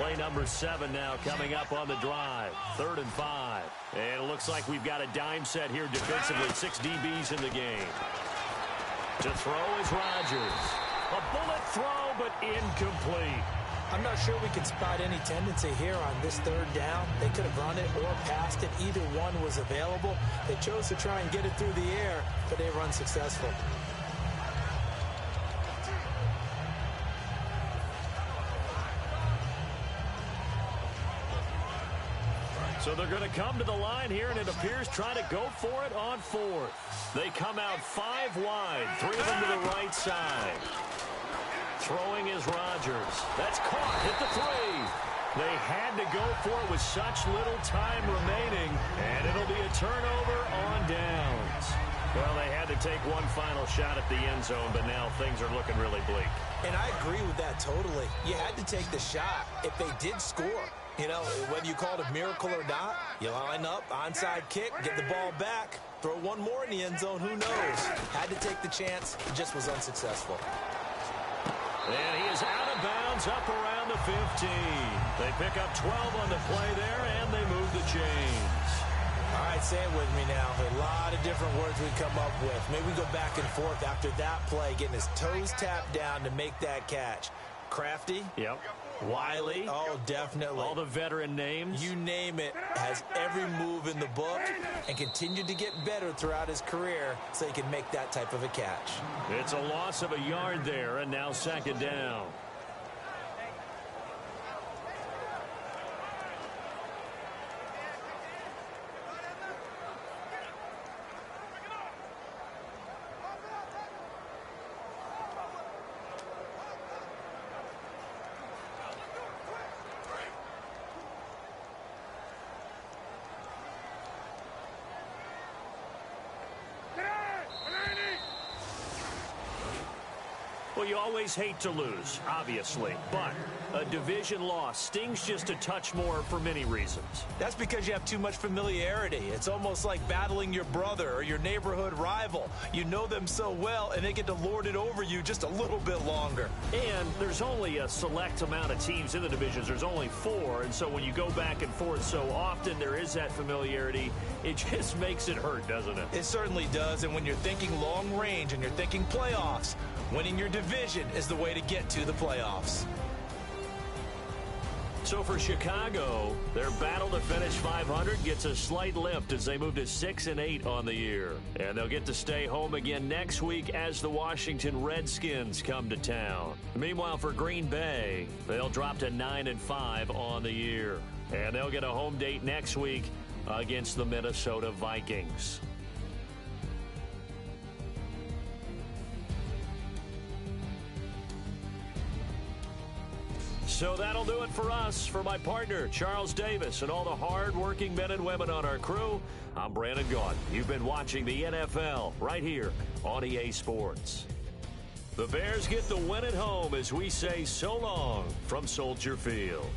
Play number 7 now coming up on the drive. 3rd and 5. And it looks like we've got a dime set here defensively. 6 DBs in the game. To throw is Rodgers. A bullet throw, but incomplete.
I'm not sure we can spot any tendency here on this 3rd down. They could have run it or passed it. Either one was available. They chose to try and get it through the air, but they were unsuccessful.
So they're going to come to the line here, and it appears trying to go for it on 4th. They come out 5 wide, 3 of them to the right side. Throwing is Rodgers. That's caught, hit the 3. They had to go for it with such little time remaining, and it'll be a turnover on downs. Well, they had to take one final shot at the end zone, but now things are looking really bleak.
And I agree with that totally. You had to take the shot if they did score. You know, whether you call it a miracle or not, you line up, onside kick, get the ball back, throw one more in the end zone, who knows? Had to take the chance, just was unsuccessful.
And he is out of bounds up around the 15. They pick up 12 on the play there, and they move the chains.
All right, say it with me now. A lot of different words we come up with. Maybe we go back and forth after that play, getting his toes tapped down to make that catch. Crafty.
Yep. Wiley.
Oh, definitely.
All the veteran names.
You name it. Has every move in the book and continued to get better throughout his career so he can make that type of a catch.
It's a loss of a yard there, and now 2nd down. Well, you always hate to lose, obviously, but a division loss stings just a touch more for many reasons.
That's because you have too much familiarity. It's almost like battling your brother or your neighborhood rival. You know them so well, and they get to lord it over you just a little bit longer.
And there's only a select amount of teams in the divisions. There's only 4, and so when you go back and forth so often, there is that familiarity. It just makes it hurt, doesn't it?
It certainly does, and when you're thinking long range and you're thinking playoffs, winning your division is the way to get to the playoffs.
So for Chicago, their battle to finish 500 gets a slight lift as they move to 6-8 on the year. And they'll get to stay home again next week as the Washington Redskins come to town. Meanwhile, for Green Bay, they'll drop to 9-5 on the year. And they'll get a home date next week against the Minnesota Vikings. So that'll do it for us. For my partner, Charles Davis, and all the hard-working men and women on our crew, I'm Brandon Gaudin. You've been watching the NFL right here on EA Sports. The Bears get the win at home as we say so long from Soldier Field.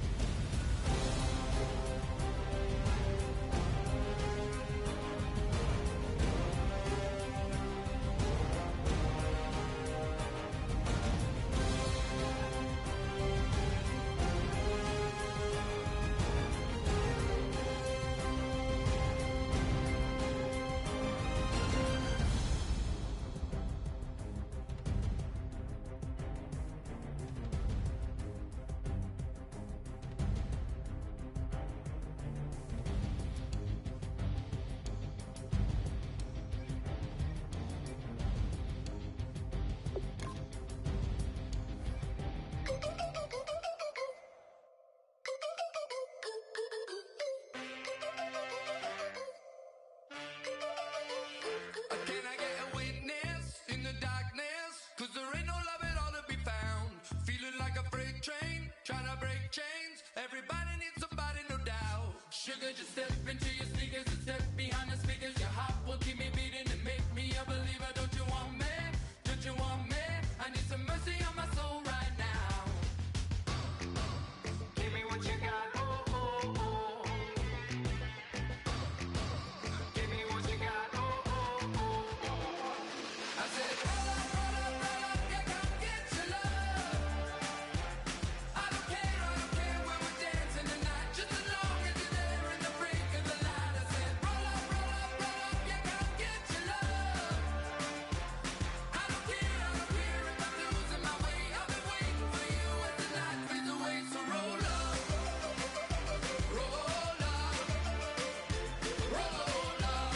change. Everybody needs somebody, no doubt. Sugar, just step into your sneakers and step behind the speakers. Your heart will keep me beating and make me a believer. Don't you want me? Don't you want me? I need some mercy on my soul right now. Give me what you got, oh, oh, oh. Give me what you got, oh, oh, oh. I said, roll up, yeah, come get your love. I don't care when we're dancing tonight, just as long as you're there in the break of the light. I said, roll up, yeah, come get your love. I don't care if I'm losing my way. I've been waiting for you as the night fades away. So roll up, roll up, roll up,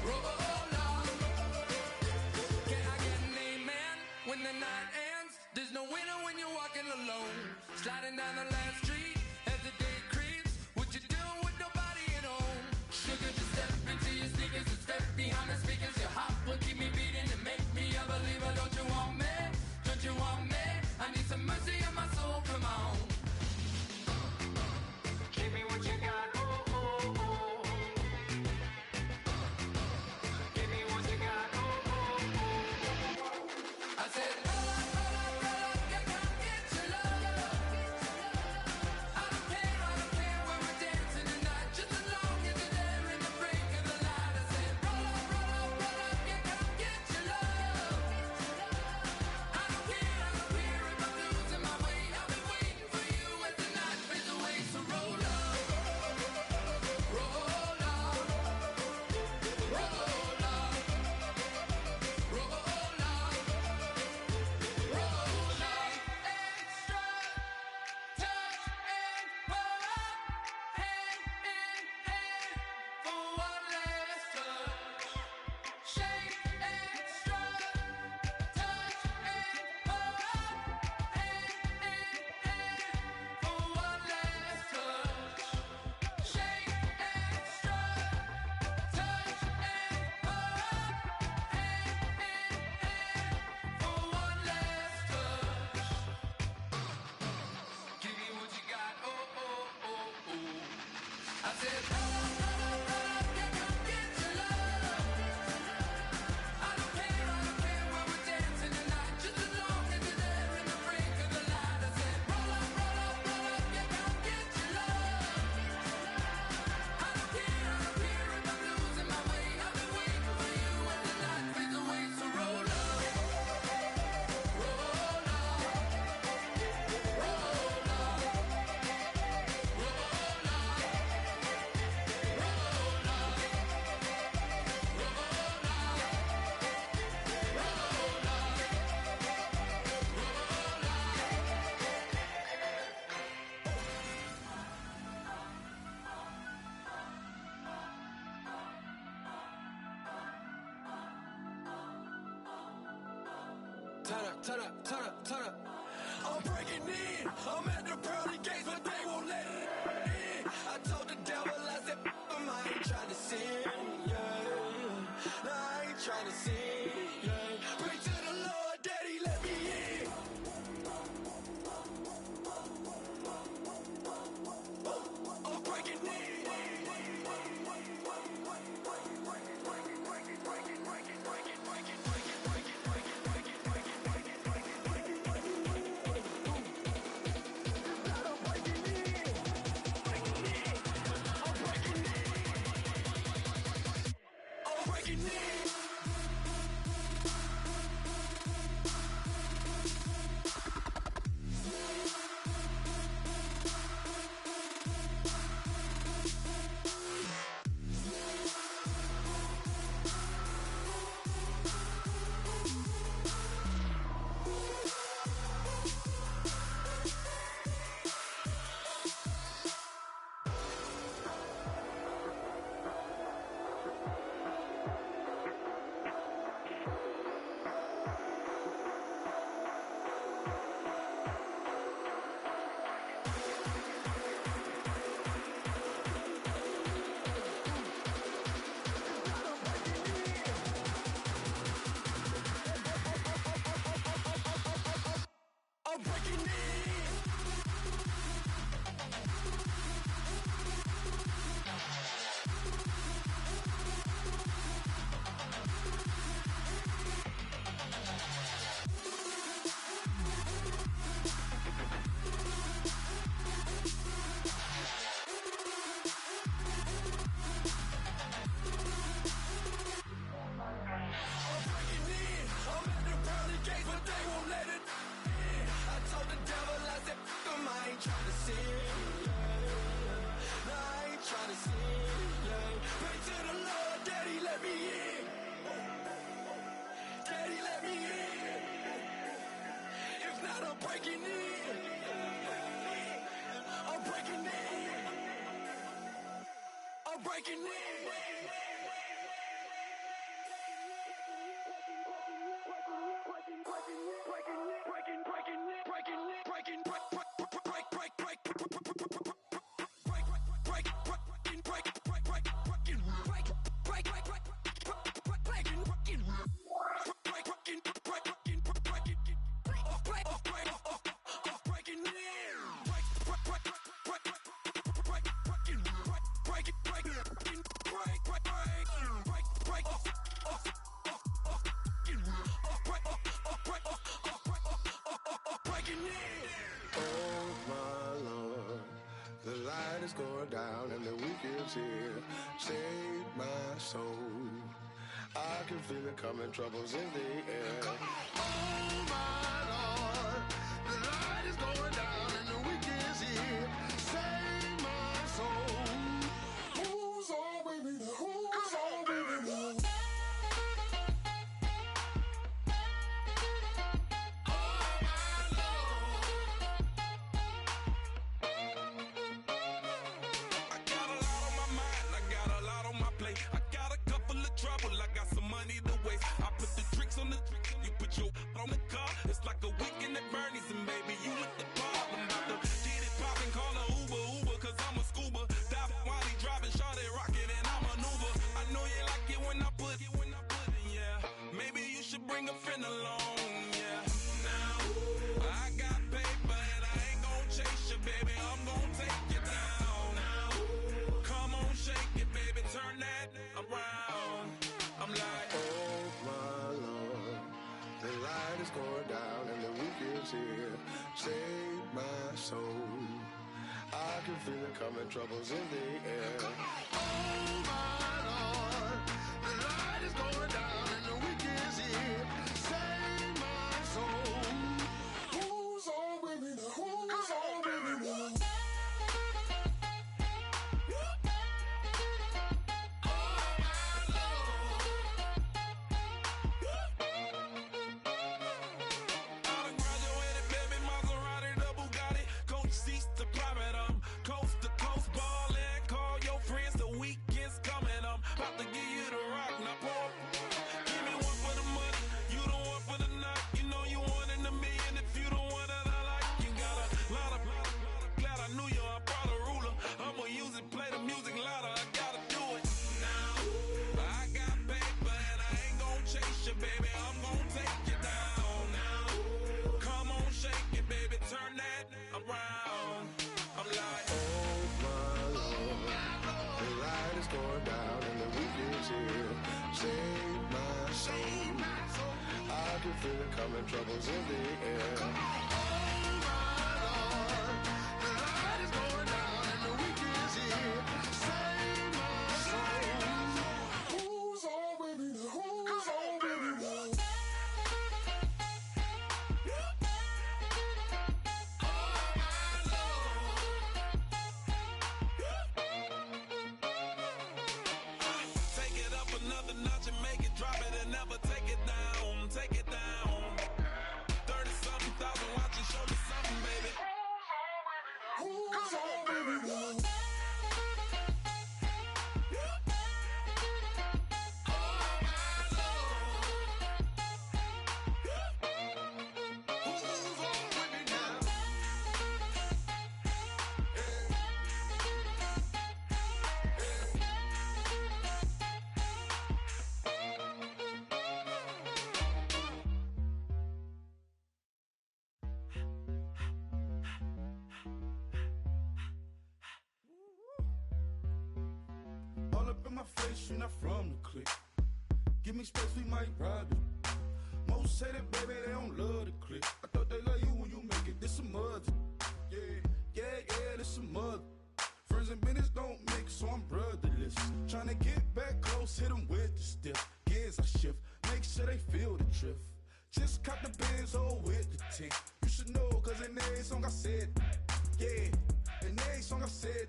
roll up. Can I get an amen when the night ends? There's no winner when you're walking alone. Sliding down the last street as the day creeps. What you doing with nobody at home? Sugar, just step into your sneakers and step behind the speakers. Your heart will keep me beating and make me a believer. Don't you want me? Don't you want me? I need some mercy on my soul, come on. Give me what you got, oh, oh, oh. Give me what you got, oh, oh, oh. I said, roll up, yeah, come get your love. I don't care when we're dancing tonight, just as long as you're there in the break of the light. I said, roll up, yeah, come get your love. I don't care if I'm losing my way. I've been waiting for you as the night fades away. So roll up, roll up, roll up, roll up, roll up. Extra touch and pull up, hand in hand for one last touch. Shake extra touch and pull up, hand in hand for one last touch. Shake extra touch and pull up, hand in hand for one last touch. Give me what you got, oh, oh, oh, oh. I said, roll up, yeah, come get your love. I don't care when we're dancing tonight, just as long as you're there in the break of the light. I said, roll up, yeah, come get your love. I don't care if I'm losing my way. I've been waiting for you as the night fades away. So roll up, roll up, roll up, roll up, roll up.
Turn up. I'm breaking in. I'm at the pearly gates, but they won't let it in. I told the devil, I said, I ain't trying to sin, yeah. No, I ain't trying to sin, yeah. Pray to the Lord, Daddy, let me in. I'm breaking in. Breaking
breaking in. I'm breaking in. I'm breaking in.
Going down and the weekend's here. Save my soul. I can feel it coming, troubles in the air. Oh my Lord, the light is going down and the weekend's here. Save my soul. Who's on with me? Who's on with me?
On the car, it's like a weekend at Bernie's, and baby, you look the part. I'm about to get it poppin', call her Uber, cause I'm a scuba. Dive while he driving, shot it, rocket, and I maneuver. I know you like it when I put it, yeah. Maybe you should bring a friend along, yeah. Now, I got paper, and I ain't gon' chase you, baby, I'm gon' take you down. Now, come on, shake it, baby, turn that around. I'm like,
oh my Lord, the light is going down and the weekend's here. Save my soul. I can feel it coming, troubles in the air. Oh my Lord, the light is going down and the weekend's here. Save my soul. Who's on with me? Who's on with me? Feel it coming, troubles in the air. Oh my Lord, the light is going down and the weekend's here. Save my soul. Who's on with me? Who's on with me?
take it up another notch and make it drop it and never take it down. Take it down. 30-something thousand watching, show me something, baby. Who's on with me?
All up in my face, you're not from the clique. Give me space, we might ride it. Most say that, baby, they don't love the clique. I thought they love you when you make it. This some mud. Yeah, this some mud. Friends and business don't mix, so I'm brotherless. Trying to get back close, hit them with the stiff. Gears I shift, make sure they feel the drift. Just caught the Benz, oh, with the tick. You should know, cause in every song I said, yeah, in every song I said,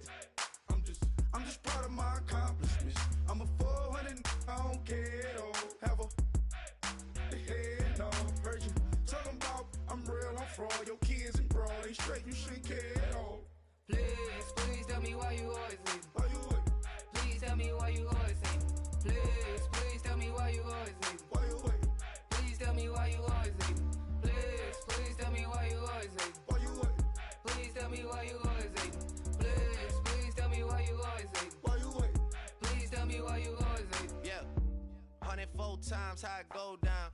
I'm just proud of my accomplishments. I'm a 400, I don't care at all. Have a head, no, heard you talking about I'm real, I'm fraud. Your kids and broad ain't straight, you shouldn't care at all.
Please tell me why you always leave.
Why you wait?
Please tell me why you always leave. Please tell me why you always leave.
Why you wait?
Please tell me why you always leave. Please tell me why you always leave.
Why you wait?
Please tell me why you always leave. Please tell me why you always leave.
Why you wait?
Please tell me why you always leave.
Yeah, 104 times how it go down.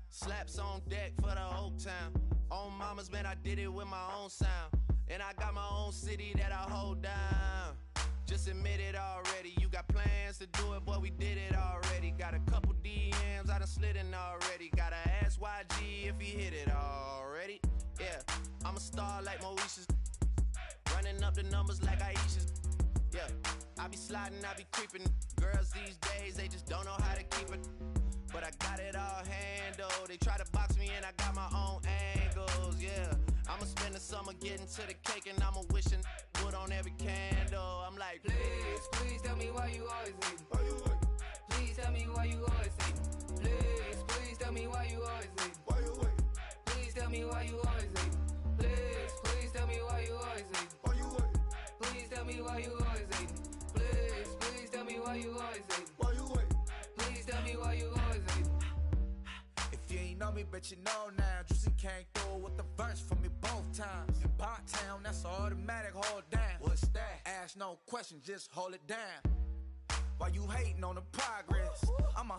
Slaps on deck for the whole town. On mamas, man, I did it with my own sound. And I got my own city that I hold down. Just admit it already. You got plans to do it, boy, we did it already. Got a couple DMs, I done slid in already. Gotta ask YG if he hit it already. Yeah, I'm a star like Moesha's. Running up the numbers like Aisha's. Yeah, I be sliding, I be creeping. Girls these days, they just don't know how to keep it. But I got it all handled. They try to box me in, I got my own angles, yeah. I'ma spend the summer getting to the cake and I'ma wishing wood on every candle. I'm like,
Please tell me why you always leave.
Why you wait?
Please tell me why you always leave. Please tell me why you always leave.
Why you wait?
Please tell me why you always leave. Please tell me why you always leave.
Why you wait?
Please tell me why you always leave. Please tell me why you always leave.
Why you wait?
Please tell me why you always leave.
If you ain't know me, bet you know now. Juicy came through with the verse for me both times. In Bot Town, that's automatic, hold down. What's that? Ask no question, just hold it down. While you hating on the progress, I'ma